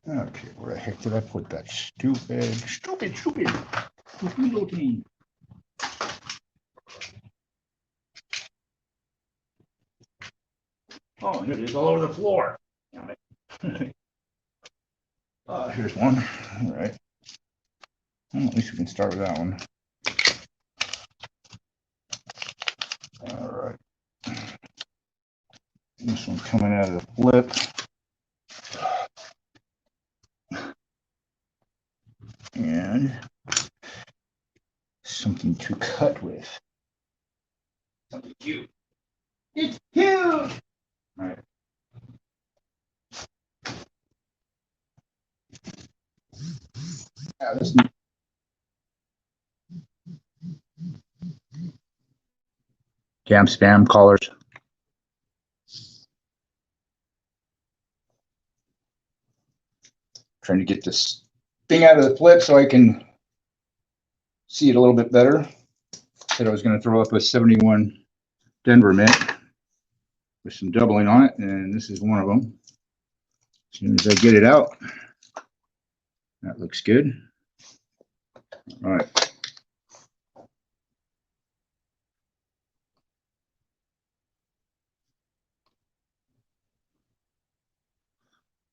Okay, where the heck did I put that stupid little thing? Oh, here it is all over the floor. Damn it. Here's one. All right. Well, at least we can start with that one. All right. This one coming out of the flip. And something to cut with. Something cute. It's huge! All right. Now this damn spam callers. Trying to get this thing out of the flip so I can see it a little bit better. Said I was going to throw up a 71 Denver mint with some doubling on it, and this is one of them. As soon as I get it out, that looks good. All right.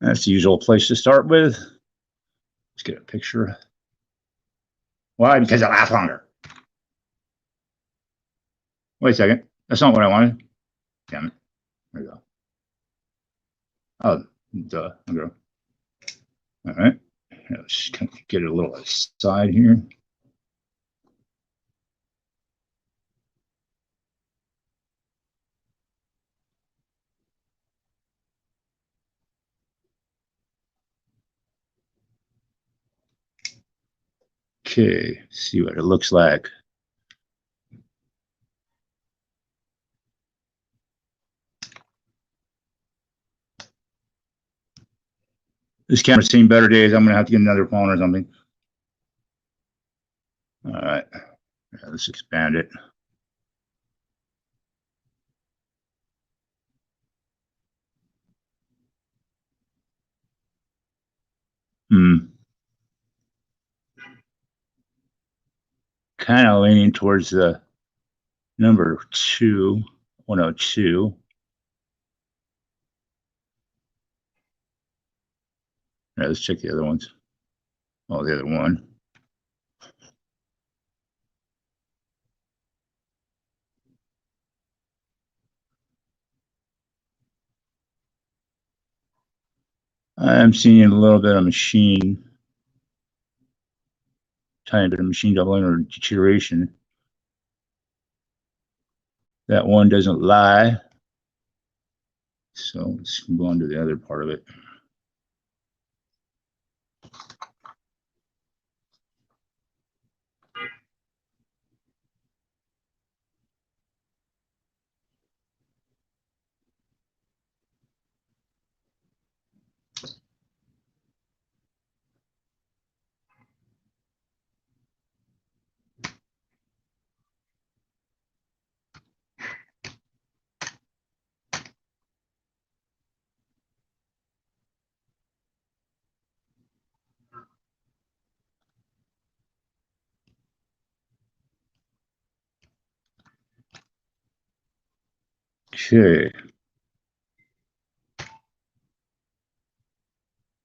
That's the usual place to start with. Let's get a picture. Why? Because it lasts longer. Wait a second. That's not what I wanted. Damn it. There we go. Oh, duh. Okay. All right. Let's just kind of get it a little aside here. Okay, see what it looks like. This camera's seen better days. I'm gonna have to get another phone or something. All right, yeah, let's expand it. Kind of leaning towards the number 2, 102. Yeah, let's check the other ones. Oh, the other one. I'm seeing a little bit of machine, tiny bit of machine doubling or deterioration. That one doesn't lie. So let's go on to the other part of it. Okay.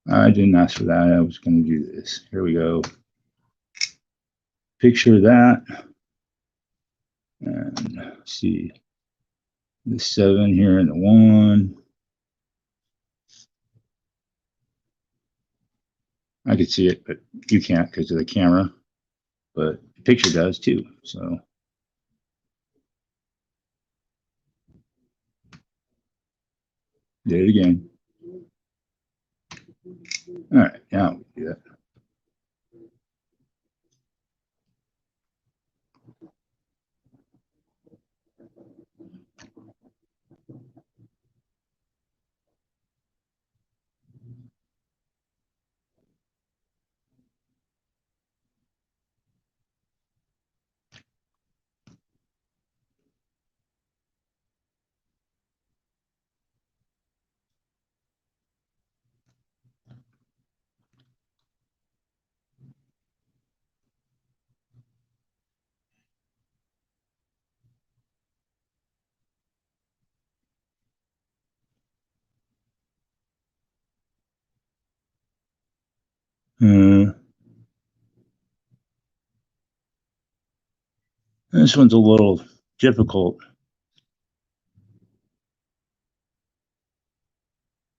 I didn't ask for that. I was going to do this. Here we go. Picture that. And see the 7 here and the 1. I could see it, but you can't because of the camera. But the picture does too. So did it again. All right, now we do that. This one's a little difficult.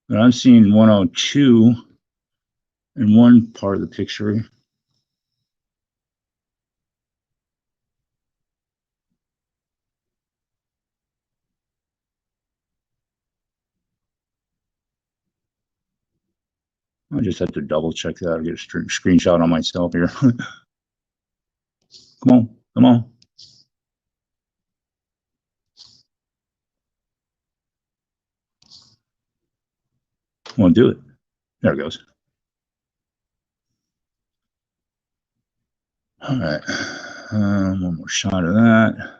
But I'm seeing 102 in one part of the picture. I just have to double check that. I'll get a screenshot on myself here. Come on, come on. Won't do it. There it goes. All right. One more shot of that.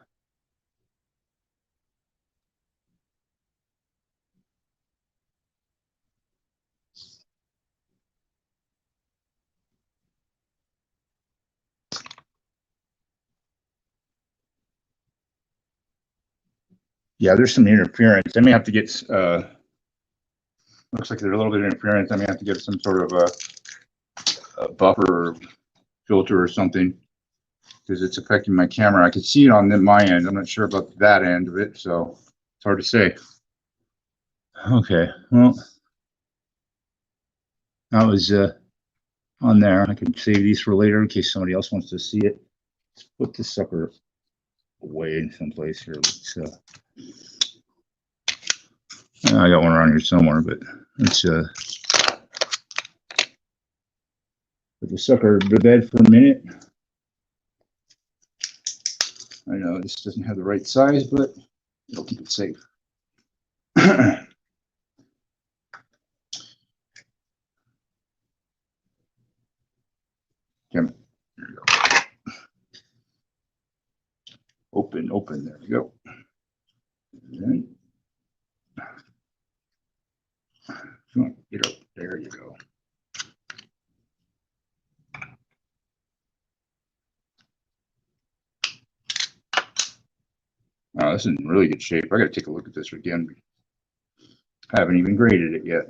Yeah, there's some interference. I may have to get, looks like there's a little bit of interference. I may have to get some sort of a buffer or filter or something because it's affecting my camera. I can see it on my end. I'm not sure about that end of it, so it's hard to say. Okay, well, that was on there. I can save these for later in case somebody else wants to see it. Let's put this sucker away in someplace here. Let's, I got one around here somewhere, but let's put the sucker to bed for a minute. I know this doesn't have the right size, but it'll keep it safe. There you go. Open, there we go. And come on, get up, there you go. Oh, this is in really good shape. I gotta take a look at this again. I haven't even graded it yet.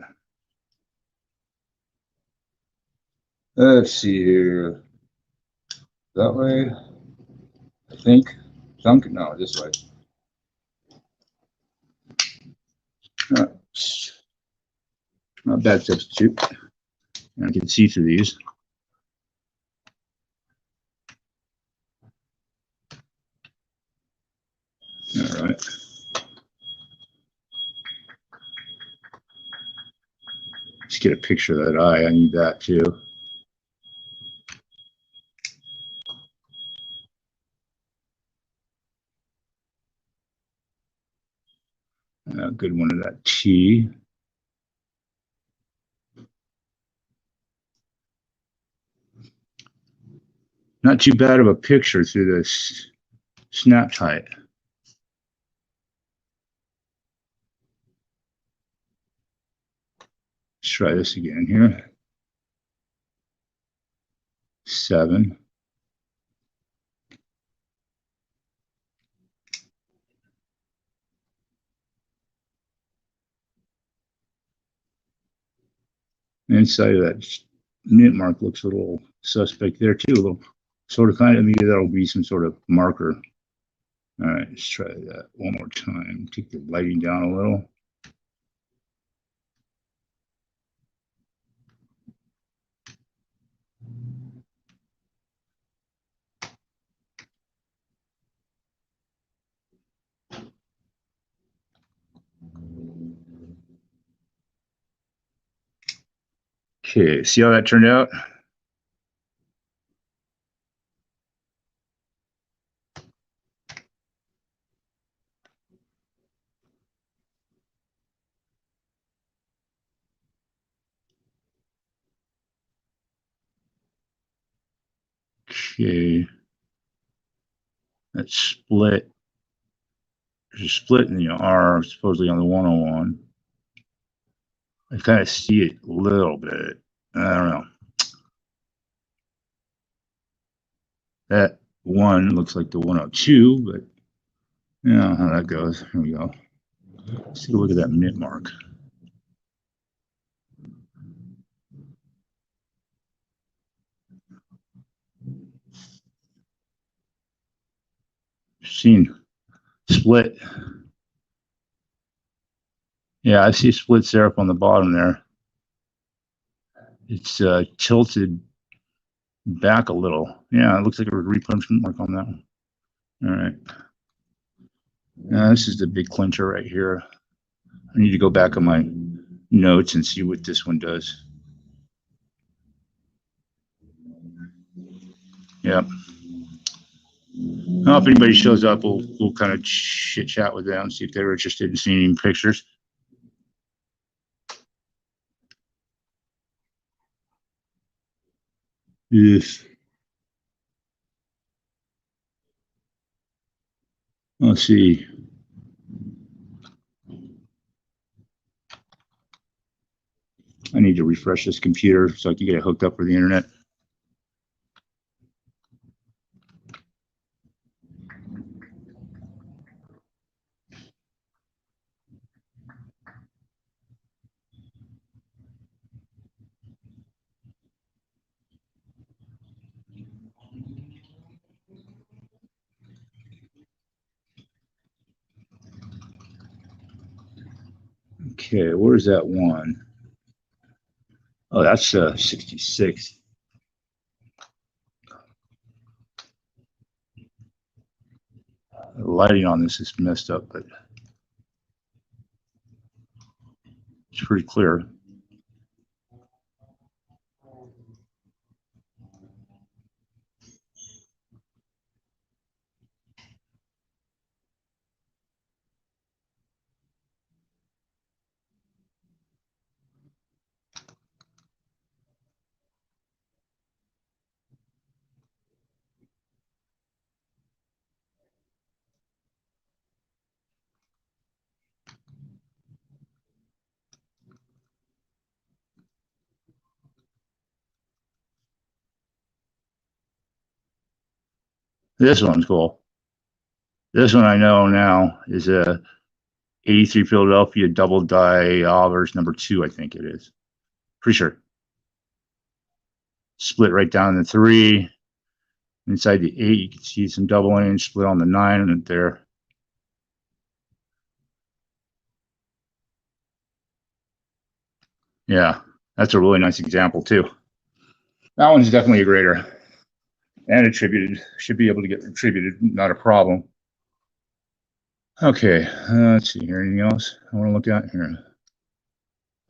Let's see here. That way, I think. No, this way. Not a bad substitute. And I can see through these. All right. Let's get a picture of that eye. I need that too. A good one of that T. Not too bad of a picture through this snap tight. Let's try this again here. 7. Inside of that mint mark looks a little suspect there too. A little sort of kind of, maybe that'll be some sort of marker. All right, let's try that one more time. Take the lighting down a little. Okay, see how that turned out? Okay, that's split. There's a split in the R, supposedly on the 101. I kind of see it a little bit. I don't know. That one looks like the 102, but you know how that goes. Here we go. Let's take a look at that mint mark. seen split. Yeah, I see splits there up on the bottom there. It's tilted back a little. Yeah, it looks like a replenishment mark on that one. All right. Now this is the big clincher right here. I need to go back on my notes and see what this one does. Yep. Now, if anybody shows up, we'll kind of chit chat with them, see if they're interested in seeing pictures. Yes. Let's see. I need to refresh this computer so I can get it hooked up for the internet. Okay, where's that one? Oh, that's 66. The lighting on this is messed up, but it's pretty clear. This one's cool. This one I know now is a 83 Philadelphia double die Albers #2, I think it is. Pretty sure. Split right down the 3. Inside the 8, you can see some doubling, split on the 9 and there. Yeah, that's a really nice example too. That one's definitely a grader. And attributed, should be able to get attributed, not a problem. Okay, let's see here. Anything else I want to look at here?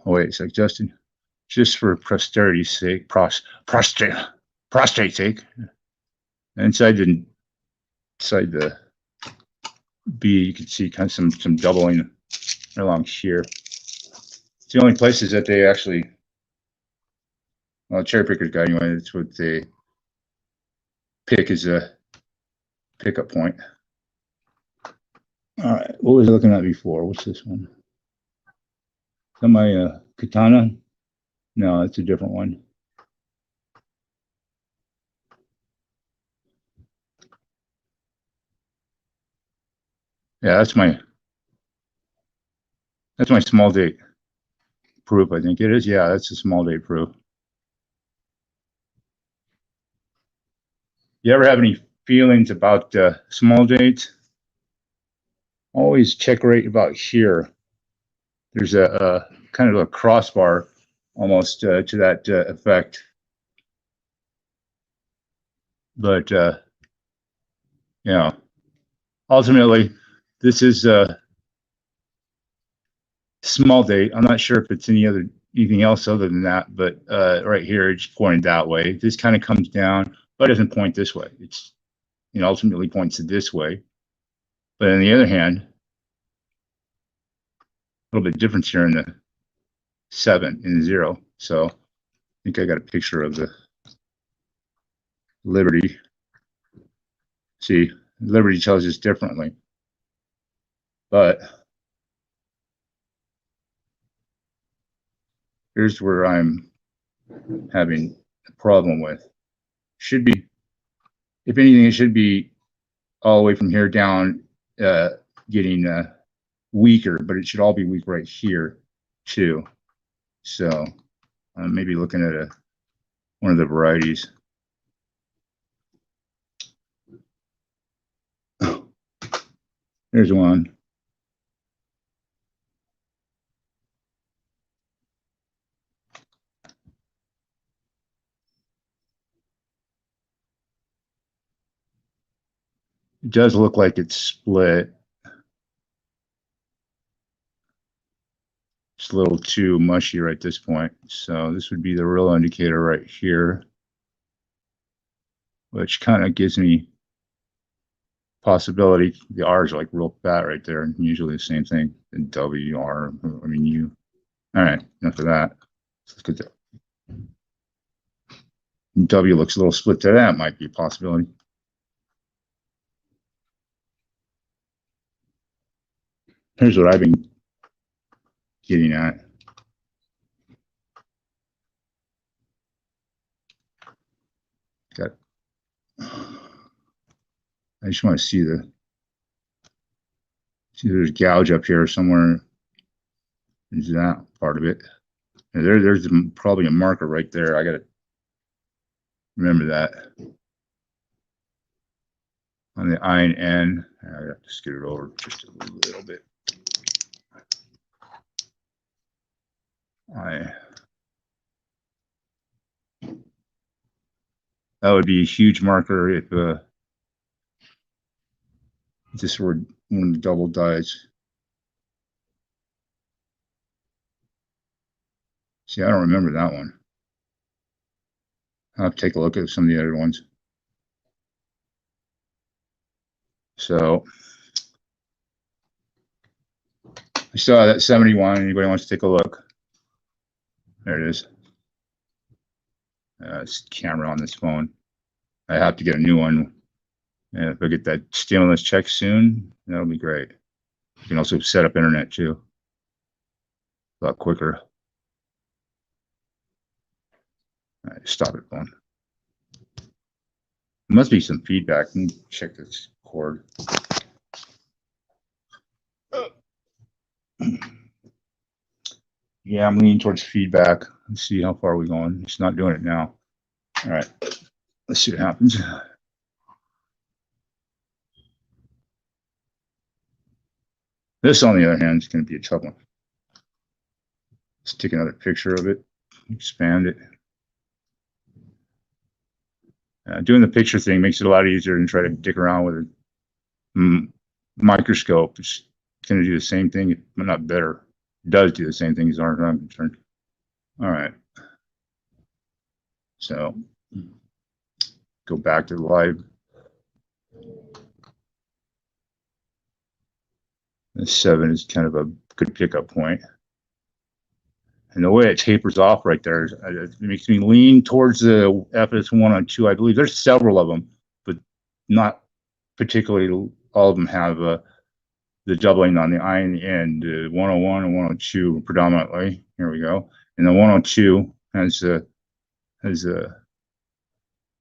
Oh wait, it's like Justin, just for posterity's sake, prostate sake. Inside the B, you can see kind of some doubling along here. It's the only places that they actually, well, cherry picker's guide anyway. That's what they pick as a pickup point. All right, what was I looking at before? What's this one? Is that my katana? No, it's a different one. Yeah, that's my small date proof, I think it is. Yeah, that's a small date proof. You ever have any feelings about small dates? Always check right about here. There's a kind of a crossbar almost to that effect. But yeah, ultimately, this is a small date. I'm not sure if it's anything else other than that, but right here it's pointed that way. This kind of comes down, but it doesn't point this way. It's, you know, ultimately points to this way. But on the other hand, a little bit difference here in the 7 and the 0. So I think I got a picture of the Liberty. See, Liberty tells us differently. But here's where I'm having a problem with. Should be, if anything, it should be all the way from here down, getting weaker, but it should all be weak right here too. So maybe looking at one of the varieties. There's one. It does look like it's split. It's a little too mushy right at this point. So this would be the real indicator right here, which kind of gives me possibility. The R is like real fat right there, and usually the same thing in W, R, I mean U. All right, enough of that. Let's look at that. W looks a little split there. That might be a possibility. Here's what I've been getting at. I just want to see there's a gouge up here somewhere. Is that part of it? There's probably a marker right there. I got to remember that. On the I and N, I got to scoot it over just a little bit. That would be a huge marker if this were one of the double dyes. See, I don't remember that one. I'll have to take a look at some of the other ones. So I saw that 71. Anybody wants to take a look? There it is. It's camera on this phone. I have to get a new one. And if I get that stimulus check soon, that'll be great. You can also set up internet too. A lot quicker. All right, stop it, phone. There must be some feedback. Let me check this cord. Yeah, I'm leaning towards feedback. Let's see how far we're going. It's not doing it now. All right, let's see what happens. This, on the other hand, is going to be a tough one. Let's take another picture of it, expand it. Doing the picture thing makes it a lot easier than try to dick around with a microscope. It's going to do the same thing, but not better. It does do the same thing as far as I'm concerned. All right. So go back to the live. The 7 is kind of a good pickup point. And the way it tapers off right there, it makes me lean towards the FS102. I believe there's several of them, but not particularly all of them have the doubling on the I and the N. The 101 and 102 predominantly. Here we go. And the 102 has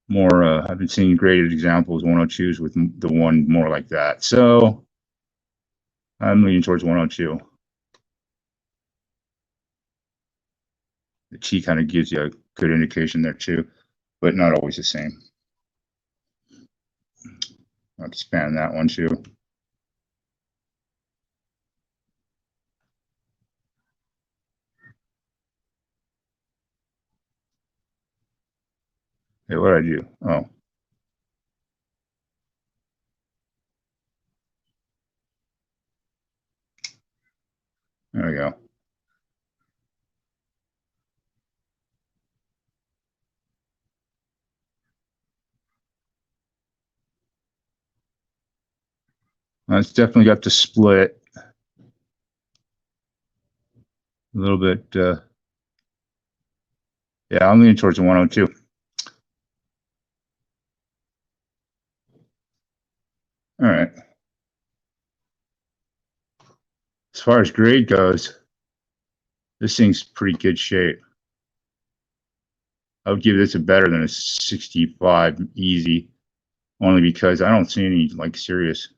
more. I've been seeing graded examples 102s with the one more like that. So I'm leaning towards 102. The T kind of gives you a good indication there too, but not always the same. I'll expand that one too. Hey, what did I do? Oh. There we go. It's definitely got the split a little bit. Yeah, I'm leaning towards the 102. All right. As far as grade goes, this thing's pretty good shape. I would give this a better than a 65 easy, only because I don't see any like serious,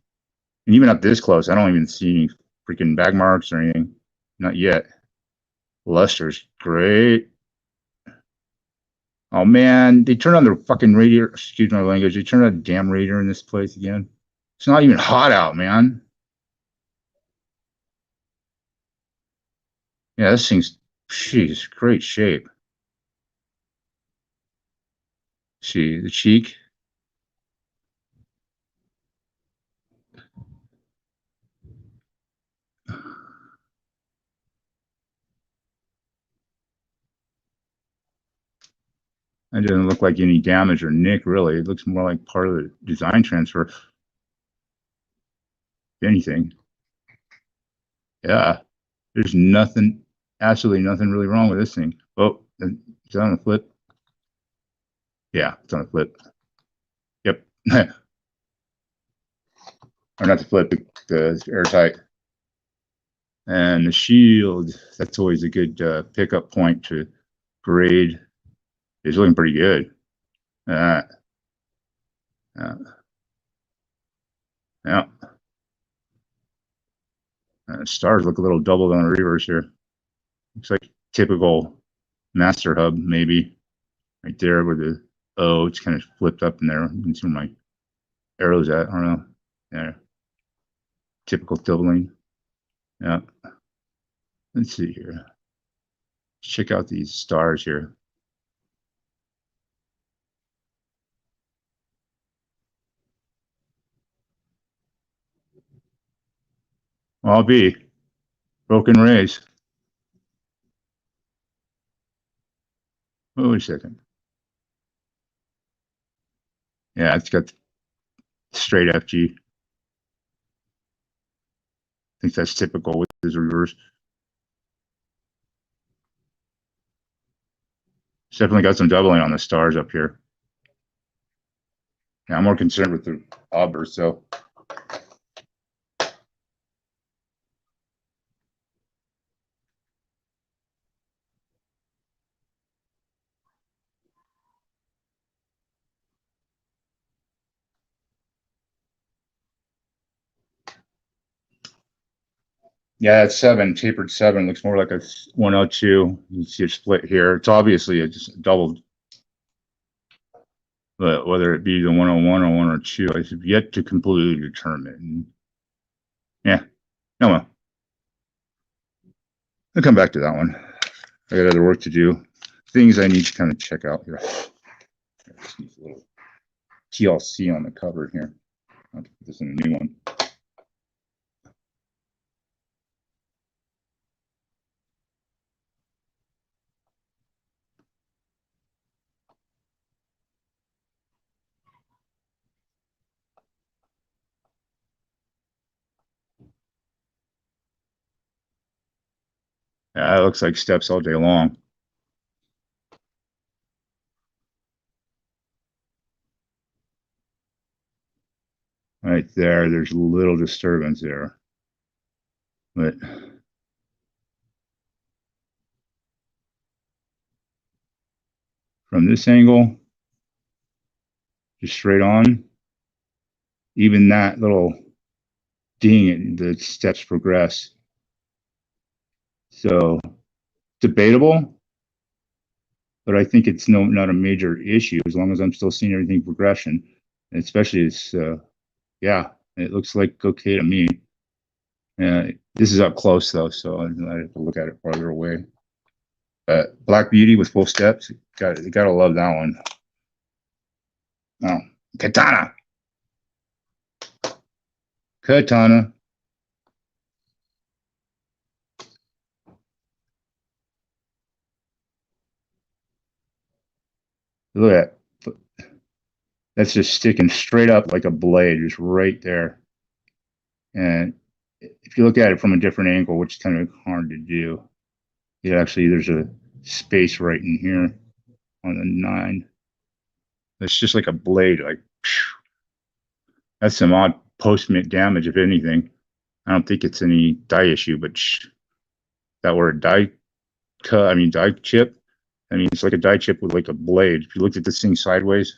and even up this close, I don't even see any freaking bag marks or anything. Not yet. Luster's great. Oh man, they turned on the fucking radiator. Excuse my language. They turned on the damn radiator in this place again. It's not even hot out, man. Yeah, this thing's, geez, great shape. See the cheek. It doesn't look like any damage or nick, really. It looks more like part of the design transfer. If anything. Yeah, there's nothing, absolutely nothing really wrong with this thing. Oh, is that on the flip? Yeah, it's on the flip. Yep. Or not the flip, the airtight. And the shield, that's always a good pickup point to grade. It's looking pretty good. Yeah. Stars look a little doubled on the reverse here. Looks like typical master hub, maybe. Right there where the O, it's kind of flipped up in there. You can see where my arrow's at. I don't know. Yeah. Typical doubling. Yeah. Let's see here. Let's check out these stars here. Well, I'll be broken rays. Oh, wait a second. Yeah, it's got straight FG. I think that's typical with his reverse. It's definitely got some doubling on the stars up here. Yeah, I'm more concerned with the obverse, so. Yeah, it's 7, tapered 7. Looks more like a 102. You see a split here. It's obviously just doubled. But whether it be the 101 or 102, I have yet to completely determine. Yeah. Oh well. I'll come back to that one. I got other work to do. Things I need to kind of check out here. Just needs a little TLC on the cover here. I'll put this in a new one. Yeah, it looks like steps all day long. Right there, there's a little disturbance there. But from this angle, just straight on, even that little ding, the steps progress. So debatable, but I think it's not a major issue as long as I'm still seeing everything progression. And especially it's, yeah, it looks like okay to me. This is up close though, so I have to look at it farther away. Black Beauty with full steps, gotta love that one. Oh, Katana. Look at that. That's just sticking straight up like a blade, just right there. And if you look at it from a different angle, which is kind of hard to do, it actually, there's a space right in here on the 9. It's just like a blade, like, that's some odd post-mint damage, if anything. I don't think it's any die issue, but that word die cut, I mean, die chip. I mean, it's like a die chip with like a blade. If you looked at this thing sideways,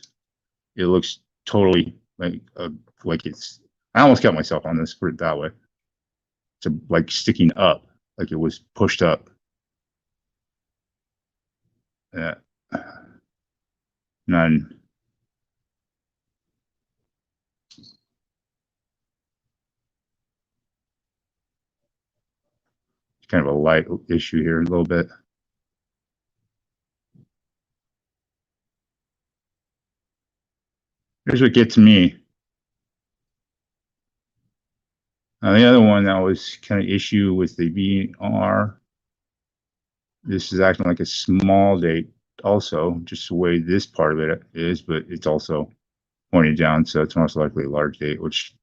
it looks totally like it's, I almost got myself on this, put it that way. It's like sticking up, like it was pushed up. Yeah. None. kind of a light issue here a little bit. Here's what gets me. The other one that was kind of issue with the VR. This is acting like a small date also, just the way this part of it is, but it's also pointed down, so it's most likely a large date, which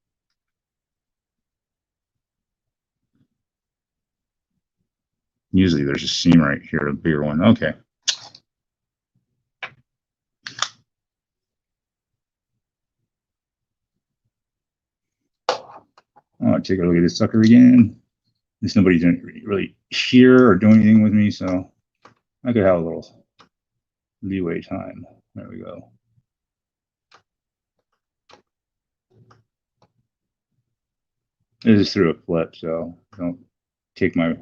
usually there's a seam right here, a bigger one. Okay. I'll take a look at this sucker again. There's nobody didn't really hear or do anything with me, so I could have a little leeway time. There we go. This is through a flip, so don't take my.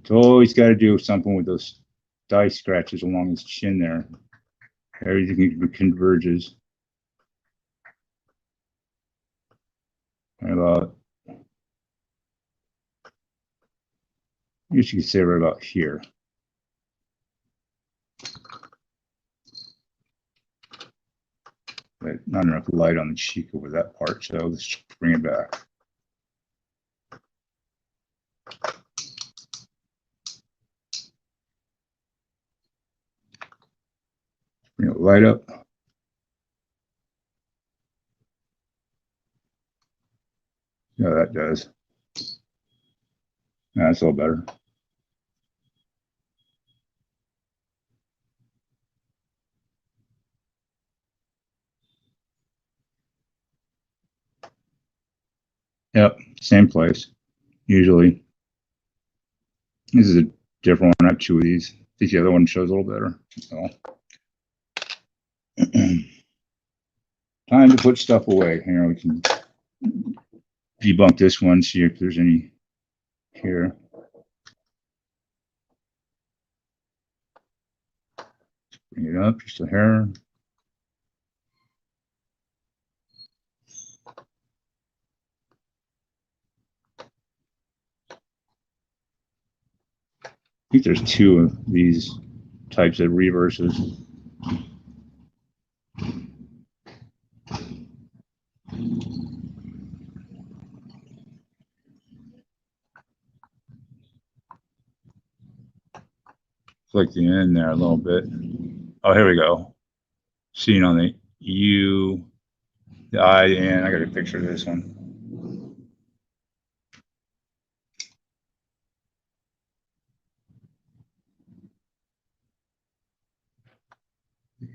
It's always got to do something with those die scratches along his chin there. Everything converges. Right about, I guess you could say right about here. But not enough light on the cheek over that part, so let's bring it back. Bring it light up. Yeah, that does. That's a little better. Yep, same place. Usually. This is a different one. I have two of these. I think the other one shows a little better. So. Time to put stuff away. Here we can debunk this one, see if there's any here. Bring it up just a hair. I think there's two of these types of reverses. Flick the end there a little bit. Oh, here we go. Seen on the U, the I, and I got a picture of this one.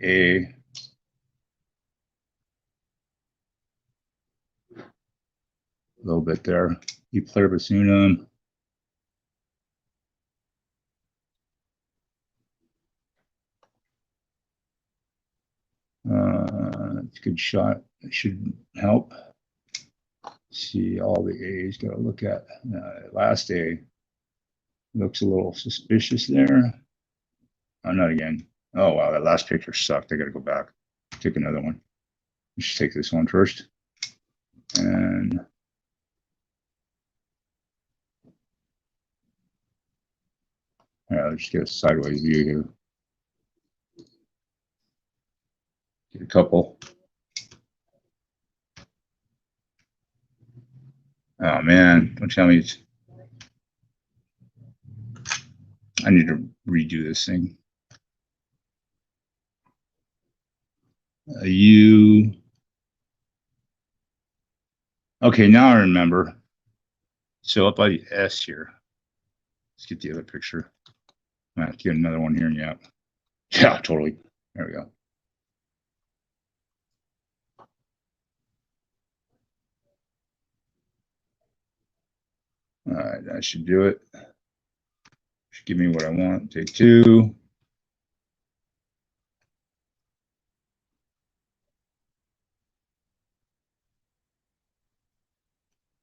A little bit there. E pluribus. It's a good shot. It should help. See all the A's. Got to look at last A. Looks a little suspicious there. Oh, not again. Oh wow, that last picture sucked. I got to go back. Take another one. Let's take this one first. And let's get a sideways view here. Get a couple. Oh man, don't tell me it's. I need to redo this thing. U. Okay, now I remember. So up by the S here. Let's get the other picture. I have to get another one here. Yeah. Yeah, totally. There we go. All right, that should do it. Should give me what I want. Take two.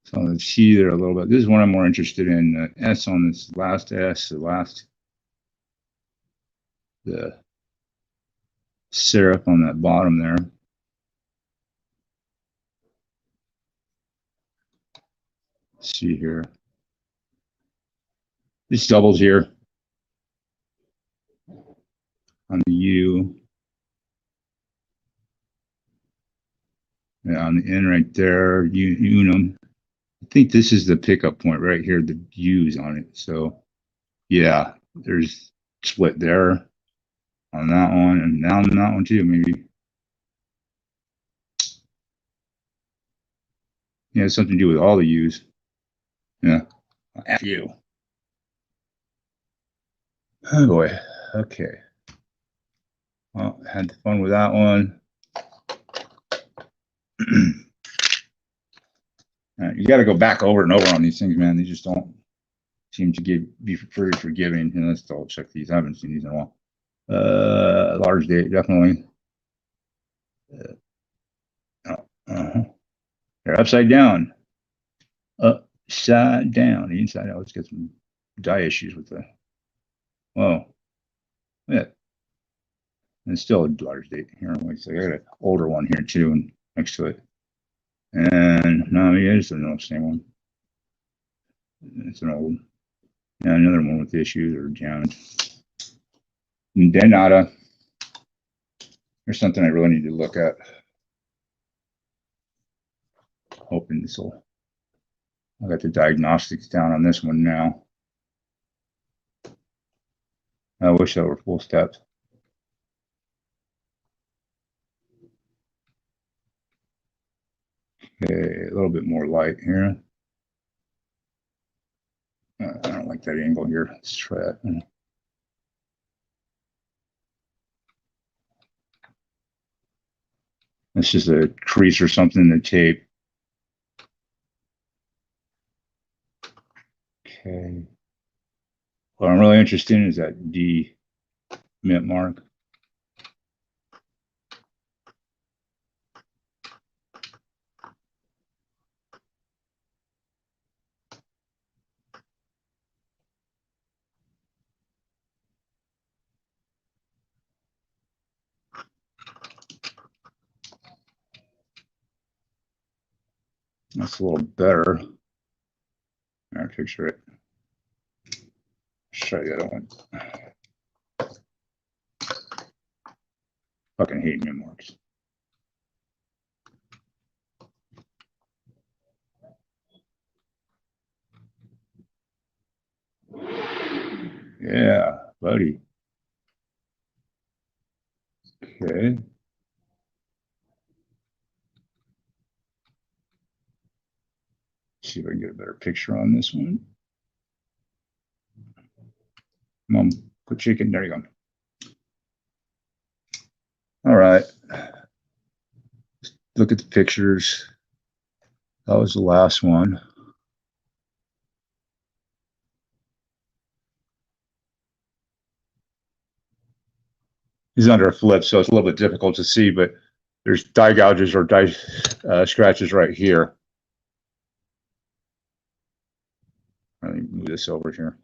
So let's see there a little bit. This is one I'm more interested in. The S on this last S, the syrup on that bottom there. Let's see here. This doubles here on the U. And on the N right there, unum. I think this is the pickup point right here, the U's on it. So yeah, there's split there on that one and down on that one too, maybe. Yeah, something to do with all the U's. Yeah. F you. Oh boy. Okay. Well, had fun with that one. You got to go back over and over on these things, man. They just don't seem to be very forgiving. And let's double check these. I haven't seen these in a while. Large date, definitely. They're upside down. Upside down. The inside out. Let's get some die issues with the. Whoa. Yeah. And still a large date here. So I got an older one here too, and next to it. And no, yeah, it's the same one. It's an old. Yeah, another one with issues or jammed. And then nada. There's something I really need to look at. Hoping this will. I got the diagnostics down on this one now. I wish that were full steps. Okay, a little bit more light here. I don't like that angle here. Let's try that. It's just a crease or something in the tape. Okay. What I'm really interested in is that D mint mark. That's a little better. I'll picture it. Show you the other one. Fucking hate mint marks. Yeah, buddy. Okay. See if I can get a better picture on this one. Come on, quit shaking. There you go. All right. Look at the pictures. That was the last one. He's under a flip, so it's a little bit difficult to see, but there's die gouges or die scratches right here. Let me move this over here.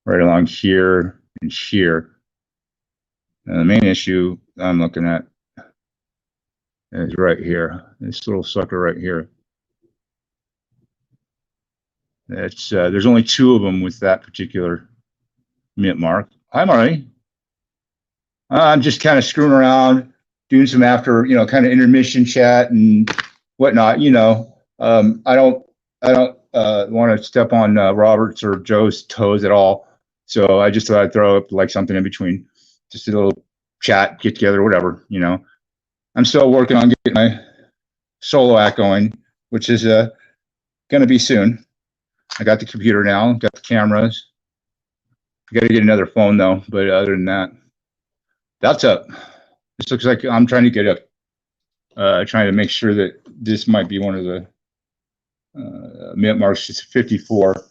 Right along here and here. And the main issue I'm looking at is right here. This little sucker right here. It's there's only 2 of them with that particular mint mark. Hi, Marty. I'm just kind of screwing around, doing some after, kind of intermission chat and whatnot. I don't want to step on Robert's or Joe's toes at all. So I just thought I'd throw up like something in between, just a little chat, get together, whatever. I'm still working on getting my solo act going, which is going to be soon. I got the computer now, got the cameras. I got to get another phone though, but other than that, that's up. This looks like I'm trying to get up, trying to make sure that this might be one of the mint marks. It's 54.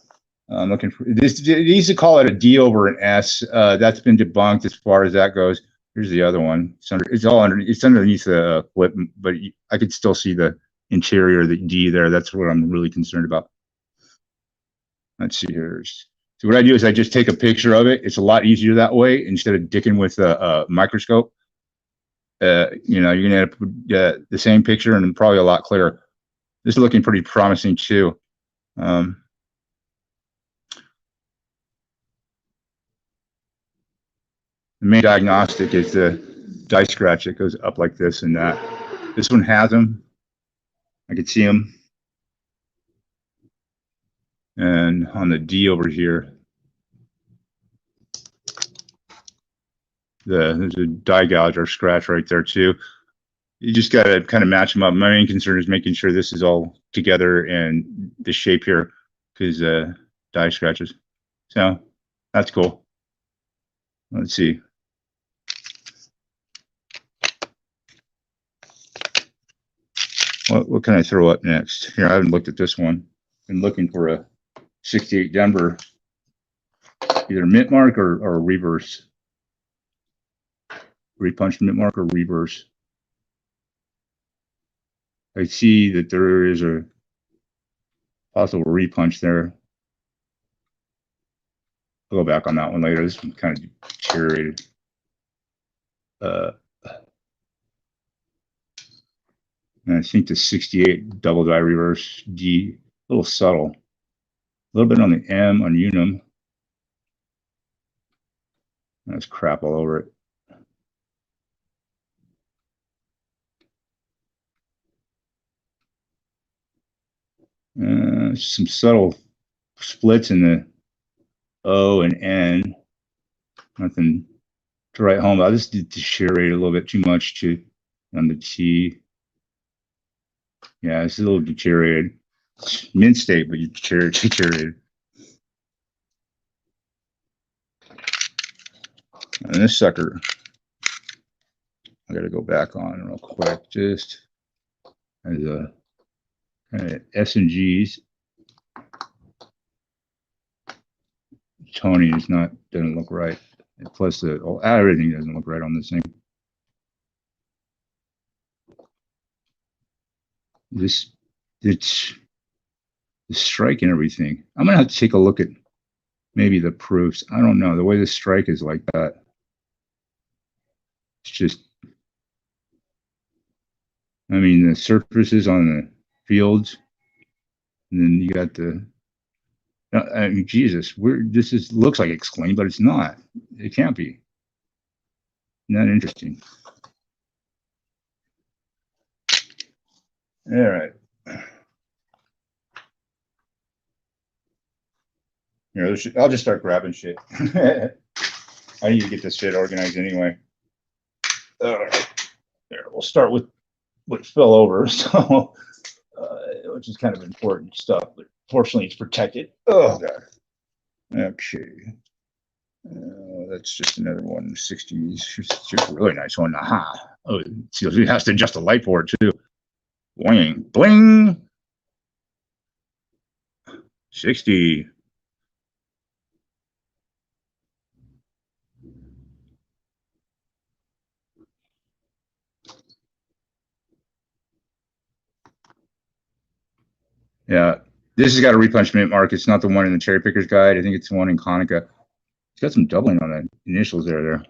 I'm looking for this. They used to call it a D over an S. That's been debunked as far as that goes. Here's the other one. It's all under. It's underneath the flip, but I could still see the interior, the D there. That's what I'm really concerned about. Let's see here. So what I do is I just take a picture of it. It's a lot easier that way instead of dicking with a microscope. you know, you're gonna end up with the same picture and probably a lot clearer. This is looking pretty promising too. The main diagnostic is the die scratch that goes up like this and that. This one has them. I can see them. And on the D over here, there's a die gouge or scratch right there too. You just got to kind of match them up. My main concern is making sure this is all together and the shape here, because die scratches. So that's cool. Let's see. What can I throw up next? Here, I haven't looked at this one. Been looking for a 68 Denver, either mint mark or reverse. Repunch mint mark or reverse. I see that there is a possible repunch there. I'll go back on that one later. This one kind of deteriorated. And I think the 68 double die reverse D, a little subtle. A little bit on the M on Unum. There's crap all over it. Some subtle splits in the O and N. Nothing to write home about. This deteriorated a little bit too much on the T. Yeah, it's a little deteriorated. It's mint state, but you deteriorated. And this sucker, I got to go back on real quick. Just as a kind of S and G's. Toning is doesn't look right. And plus everything doesn't look right on this thing. It's the strike and everything. I'm gonna have to take a look at maybe the proofs. I don't know, the way the strike is like that. It's just, I mean, the surfaces on the fields, and then you got the, I mean, Jesus, this looks like it's clean, but it's not. It can't be. Not interesting. All right. Here, I'll just start grabbing shit. I need to get this shit organized anyway. All right. There, we'll start with what fell over, so which is kind of important stuff, but fortunately it's protected. Oh god. Okay. That's just another one. 60s. It's a really nice one. Aha. Oh, see, it has to adjust the light for it too. Bling, bling. 60. Yeah, this has got a repunch mint mark. It's not the one in the cherry picker's guide. I think it's the one in Konica. It's got some doubling on the initials there.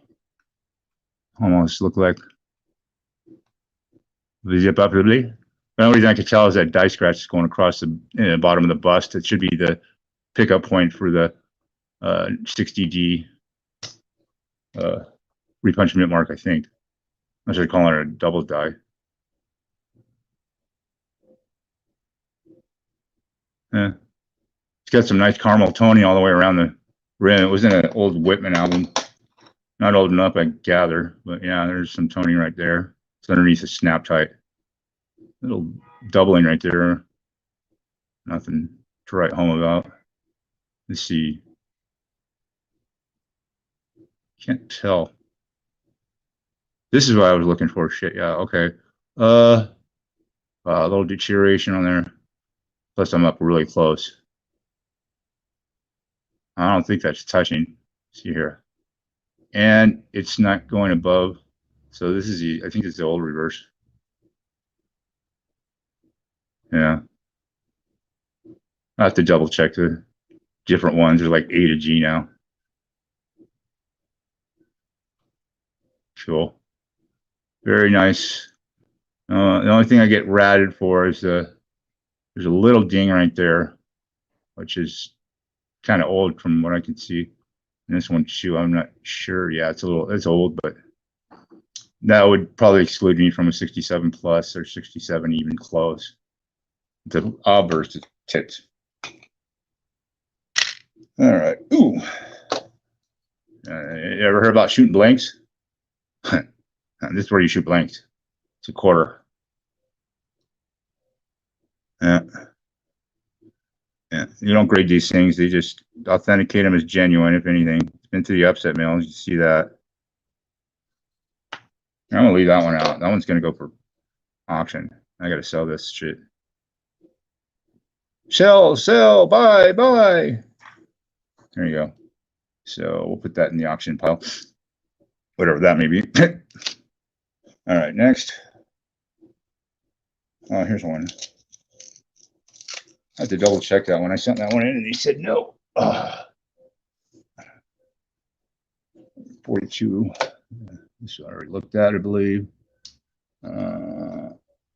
Almost look like zip up really. The only reason I can tell is that die scratch is going across the bottom of the bust. It should be the pickup point for the 60D repunch mint mark, I think. I should call it a double die. Yeah. It's got some nice caramel toning all the way around the rim. It was in an old Whitman album. Not old enough, I gather, but yeah, there's some toning right there. It's underneath the snap tight. Little doubling right there. Nothing to write home about. Let's see. Can't tell. This is what I was looking for. Shit, yeah, okay. A little deterioration on there. Plus I'm up really close. I don't think that's touching. See here. And it's not going above. So this is I think it's the old reverse. Yeah. I have to double check the different ones. There's like A to G now. Cool. Very nice. The only thing I get ratted for is there's a little ding right there, which is kind of old from what I can see. And this one too, I'm not sure. Yeah, it's old, but that would probably exclude me from a 67 plus or 67 even close. The obverse is tipped. All right. Ooh. You ever heard about shooting blanks? This is where you shoot blanks. It's a quarter. Yeah. Yeah. You don't grade these things. They just authenticate them as genuine, if anything. It's been through the upset mills. You see that. I'm going to leave that one out. That one's going to go for auction. I got to sell this shit. Sell, buy. There you go. So we'll put that in the auction pile. Whatever that may be. All right, next. Oh, here's one. I had to double check that one. I sent that one in and he said no. 42. This I already looked at, I believe. Yeah,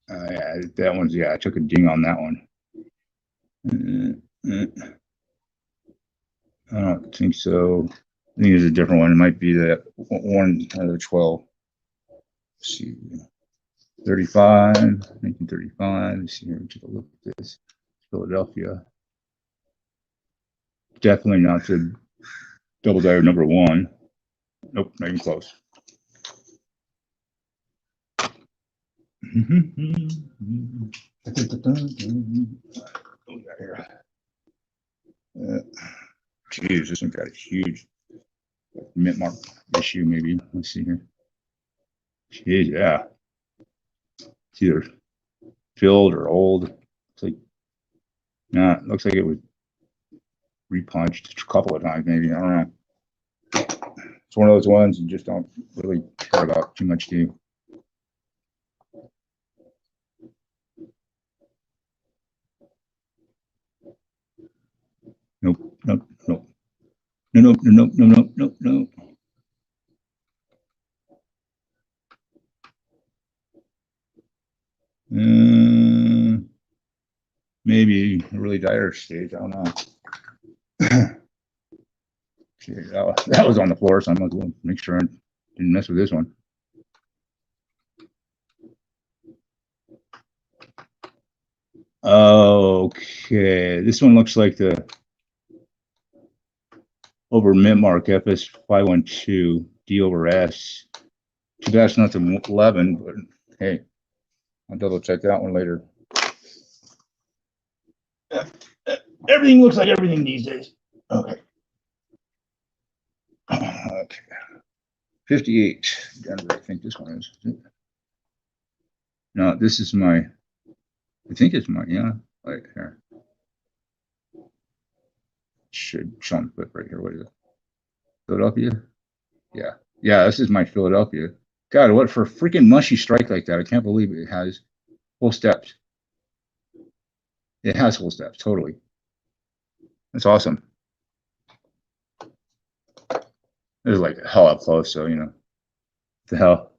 that one's, yeah, I took a ding on that one. I don't think so. I think it's a different one. It might be that one out of the 12. Let's see. 35, 1935. Let's see here. Take a look at this. Philadelphia. Definitely not the double dyer number 1. Nope, not even close. What we got here? Geez, this one got a huge mint mark issue, maybe. Let's see here. Jeez, yeah. It's either filled or old. It's like, nah, it looks like it was repunched a couple of times, maybe. I don't know. It's one of those ones you just don't really care about too much, do you? Nope. No. Maybe a really dire stage. I don't know. That was on the floor, so I'm going to make sure I didn't mess with this one. Okay, this one looks like the over mint mark FS 512 D over S. Too bad it's not the 11, but hey, I'll double check that one later. Everything looks like everything these days. Okay. 58 Denver, I think this one is. No, this is my, I think it's my, yeah, right here. Should show on the clip right here. What is it? Philadelphia? Yeah, this is my Philadelphia. God, what for a freaking mushy strike like that? I can't believe it has full steps. It has full steps, totally. That's awesome. It was like hell up close, so you know. What the hell?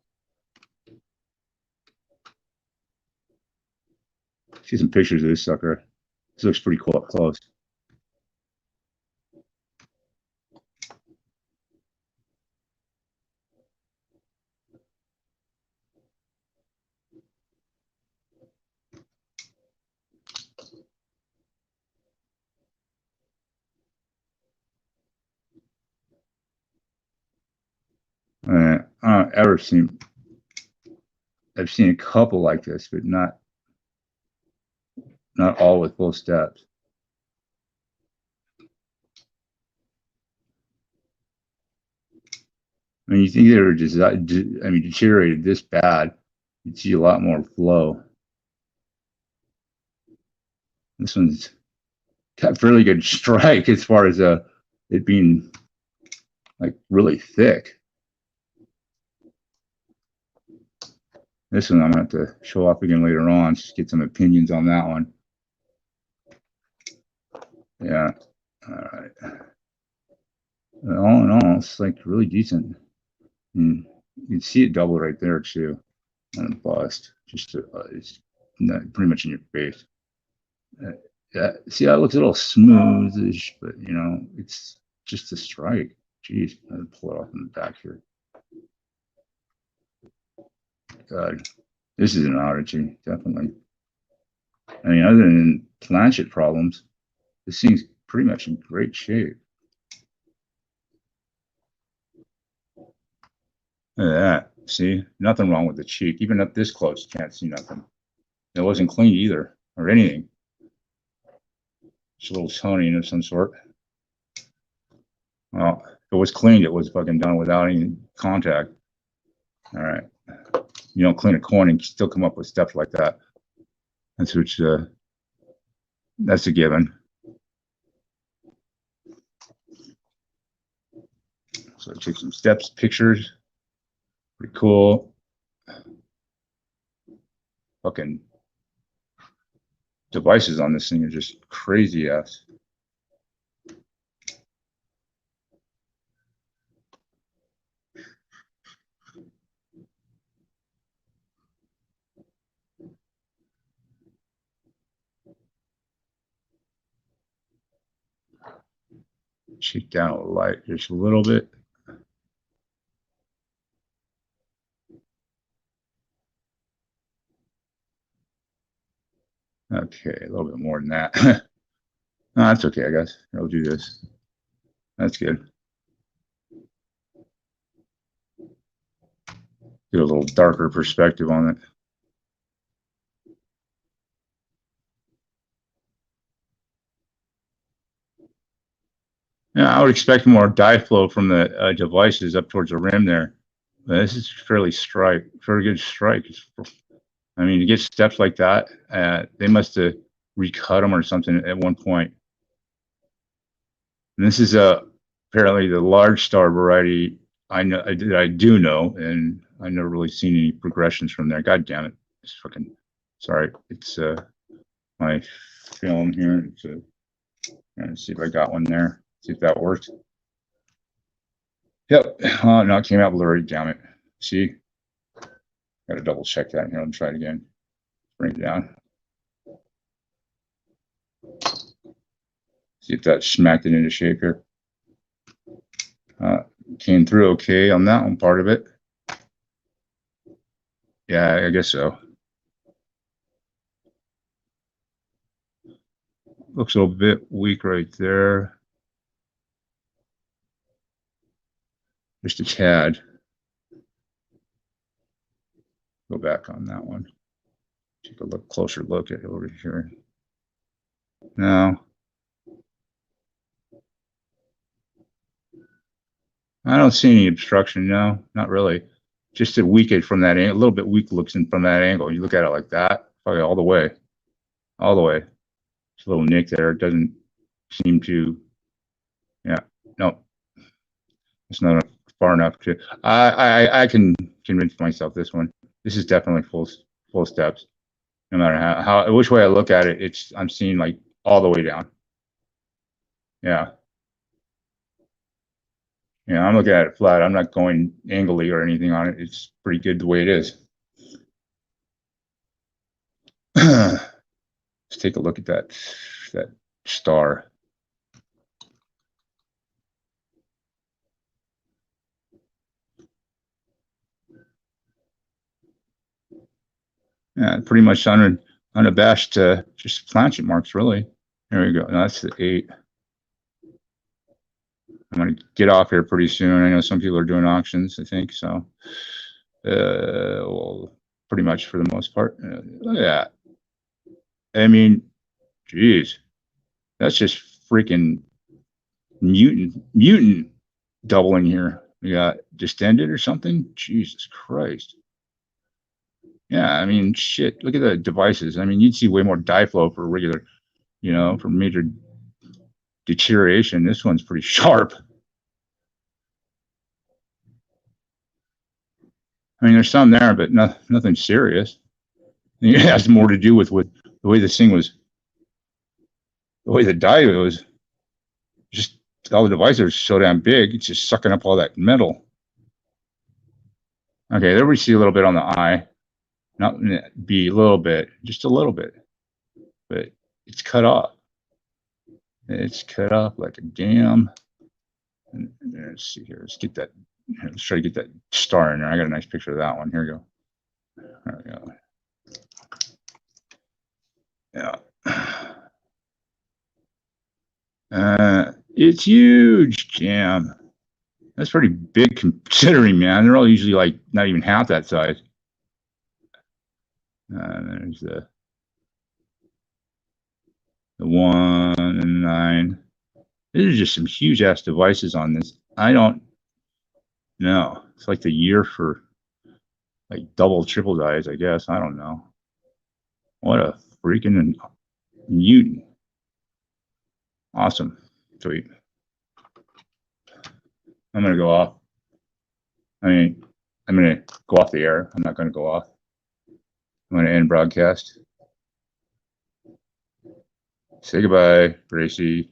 See some pictures of this sucker. This looks pretty cool up close. I don't ever seen. I've seen a couple like this, but not all with full steps. I mean, you think they were just, I mean, deteriorated this bad, you'd see a lot more flow. This one's got fairly good strike as far as it being like really thick. This one I'm gonna have to show off again later on, just get some opinions on that one. Yeah. All right. All in all, it's like really decent. And you can see it double right there too. And a bust. Just it's not, pretty much in your face. Yeah, see, that looks a little smoothish, but you know, it's just a strike. Jeez, I'll pull it off in the back here. God, this is an oddity, definitely. I mean, other than planchet problems, this thing's pretty much in great shape. Look at that. See, nothing wrong with the cheek. Even up this close, you can't see nothing. It wasn't clean either, or anything. Just a little toning of some sort. Well, if it was cleaned, it was fucking done without any contact. All right. You don't clean a coin and still come up with stuff like that. That's that's a given. So I take some steps, pictures. Pretty cool. Fucking devices on this thing are just crazy ass. Shake down a light just a little bit. Okay, a little bit more than that. No, that's okay, I guess. I'll do this. That's good. Get a little darker perspective on it. Yeah, I would expect more dye flow from the devices up towards the rim there. But this is fairly very good strike. I mean, to get steps like that, they must have recut them or something at one point. And this is apparently the large star variety. I do know, and I never really seen any progressions from there. God damn it! It's fucking sorry. It's my film here. It's trying to see if I got one there. See if that works. Yep. Oh no, it came out blurry. Damn it. See, got to double check that here. Let me try it again. Bring it down. See if that smacked it into shape here. Came through okay on that one part of it. Yeah, I guess so. Looks a little bit weak right there. Just a tad. Go back on that one. Take a closer look at it over here. No. I don't see any obstruction. No, not really. Just a weak from that angle. A little bit weak looks in from that angle. You look at it like that, probably all the way. All the way. It's a little nick there. It doesn't seem to. Yeah. No. It's not far enough to. I can convince myself this one. This is definitely full steps. No matter how which way I look at it, I'm seeing like all the way down. Yeah. Yeah, I'm looking at it flat. I'm not going angly or anything on it. It's pretty good the way it is. Let's take a look at that star. Yeah, pretty much unabashed, just planchet marks, really. There we go. Now that's the 8. I'm going to get off here pretty soon. I know some people are doing auctions, I think. So, well, pretty much for the most part. Look at that. I mean, geez, that's just freaking mutant doubling here. We got distended or something. Jesus Christ. Yeah, I mean, shit. Look at the devices. I mean, you'd see way more dye flow for regular, for major deterioration. This one's pretty sharp. I mean, there's some there, but nothing serious. It has more to do with the way this thing was, the way the dye was. Just all the devices are so damn big, it's just sucking up all that metal. Okay, there we see a little bit on the eye. not be a little bit, just a little bit, but it's cut off. It's cut off like a damn. And let's see here. Let's get that. Let's try to get that star in there. I got a nice picture of that one. Here we go. There we go. Yeah. It's huge, damn. That's pretty big considering, man. They're all usually like not even half that size. There's the 1 and 9. These are just some huge ass devices on this. I don't know. It's like the year for like double, triple dies, I guess. I don't know. What a freaking mutant. Awesome. Sweet. I'm going to go off. I mean, I'm going to go off the air. I'm not going to go off. I'm going to end broadcast. Say goodbye, Gracie.